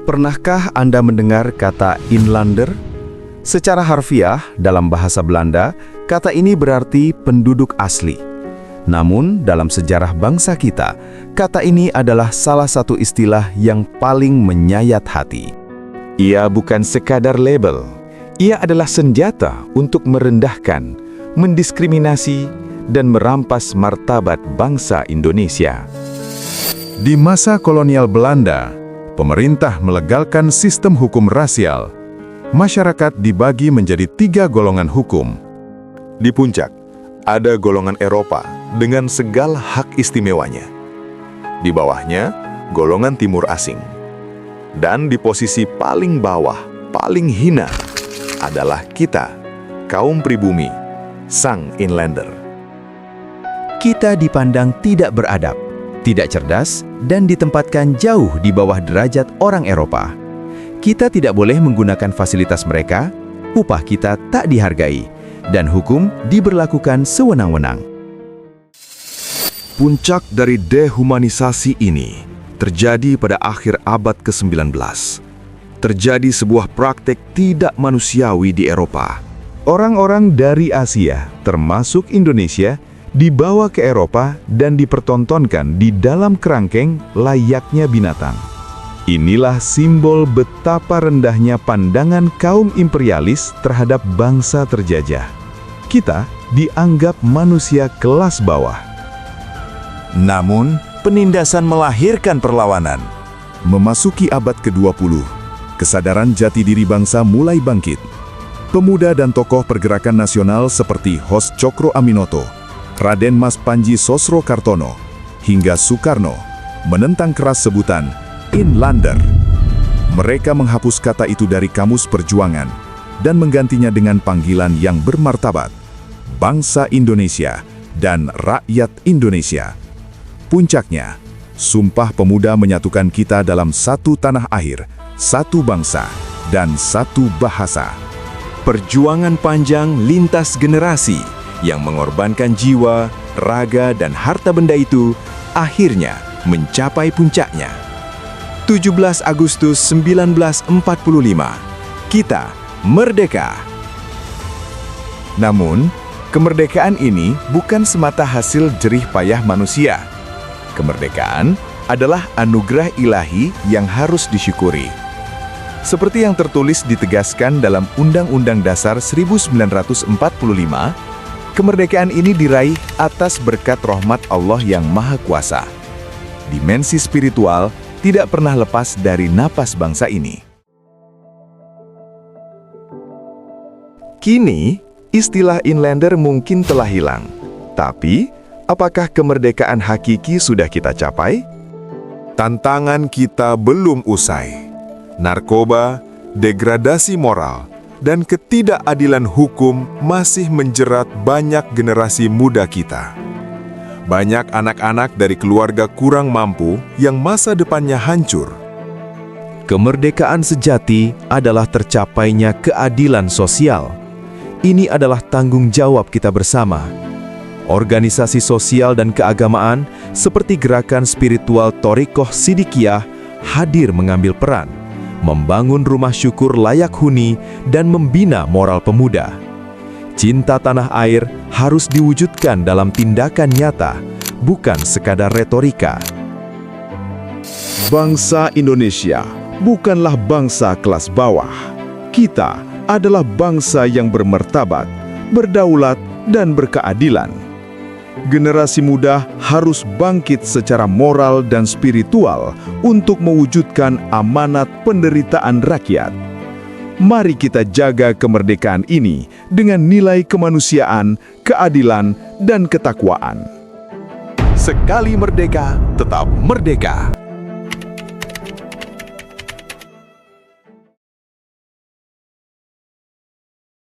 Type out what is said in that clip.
Pernahkah Anda mendengar kata inlander? Secara harfiah, dalam bahasa Belanda, kata ini berarti penduduk asli. Namun, dalam sejarah bangsa kita, kata ini adalah salah satu istilah yang paling menyayat hati. Ia bukan sekadar label. Ia adalah senjata untuk merendahkan, mendiskriminasi, dan merampas martabat bangsa Indonesia. Di masa kolonial Belanda, pemerintah melegalkan sistem hukum rasial. Masyarakat dibagi menjadi 3 golongan hukum. Di puncak, ada golongan Eropa dengan segala hak istimewanya. Di bawahnya, golongan timur asing. Dan di posisi paling bawah, paling hina, adalah kita, kaum pribumi, sang inlander. Kita dipandang tidak beradab, tidak cerdas, dan ditempatkan jauh di bawah derajat orang Eropa. Kita tidak boleh menggunakan fasilitas mereka, upah kita tak dihargai, dan hukum diberlakukan sewenang-wenang. Puncak dari dehumanisasi ini terjadi pada akhir abad ke-19. Terjadi sebuah praktek tidak manusiawi di Eropa. Orang-orang dari Asia, termasuk Indonesia, dibawa ke Eropa dan dipertontonkan di dalam kerangkeng layaknya binatang. Inilah simbol betapa rendahnya pandangan kaum imperialis terhadap bangsa terjajah. Kita dianggap manusia kelas bawah. Namun, penindasan melahirkan perlawanan. Memasuki abad ke-20, kesadaran jati diri bangsa mulai bangkit. Pemuda dan tokoh pergerakan nasional seperti Hos Cokro Aminoto, Raden Mas Panji Sosrokartono, hingga Soekarno menentang keras sebutan inlander. Mereka menghapus kata itu dari kamus perjuangan dan menggantinya dengan panggilan yang bermartabat, bangsa Indonesia dan rakyat Indonesia. Puncaknya, Sumpah Pemuda menyatukan kita dalam satu tanah air, satu bangsa, dan satu bahasa. Perjuangan panjang lintas generasi yang mengorbankan jiwa, raga, dan harta benda itu akhirnya mencapai puncaknya. 17 Agustus 1945, kita merdeka. Namun, kemerdekaan ini bukan semata hasil jerih payah manusia. Kemerdekaan adalah anugerah ilahi yang harus disyukuri. Seperti yang tertulis ditegaskan dalam Undang-Undang Dasar 1945, kemerdekaan ini diraih atas berkat rahmat Allah yang Maha Kuasa. Dimensi spiritual tidak pernah lepas dari napas bangsa ini. Kini, istilah inlander mungkin telah hilang. Tapi, apakah kemerdekaan hakiki sudah kita capai? Tantangan kita belum usai. Narkoba, degradasi moral, dan ketidakadilan hukum masih menjerat banyak generasi muda kita. Banyak anak-anak dari keluarga kurang mampu yang masa depannya hancur. Kemerdekaan sejati adalah tercapainya keadilan sosial. Ini adalah tanggung jawab kita bersama. Organisasi sosial dan keagamaan seperti gerakan spiritual Thorikoh Sidikiyah hadir mengambil peran, membangun rumah syukur layak huni dan membina moral pemuda. Cinta tanah air harus diwujudkan dalam tindakan nyata, bukan sekadar retorika. Bangsa Indonesia bukanlah bangsa kelas bawah. Kita adalah bangsa yang bermartabat, berdaulat, dan berkeadilan. Generasi muda harus bangkit secara moral dan spiritual untuk mewujudkan amanat penderitaan rakyat. Mari kita jaga kemerdekaan ini dengan nilai kemanusiaan, keadilan, dan ketakwaan. Sekali merdeka, tetap merdeka.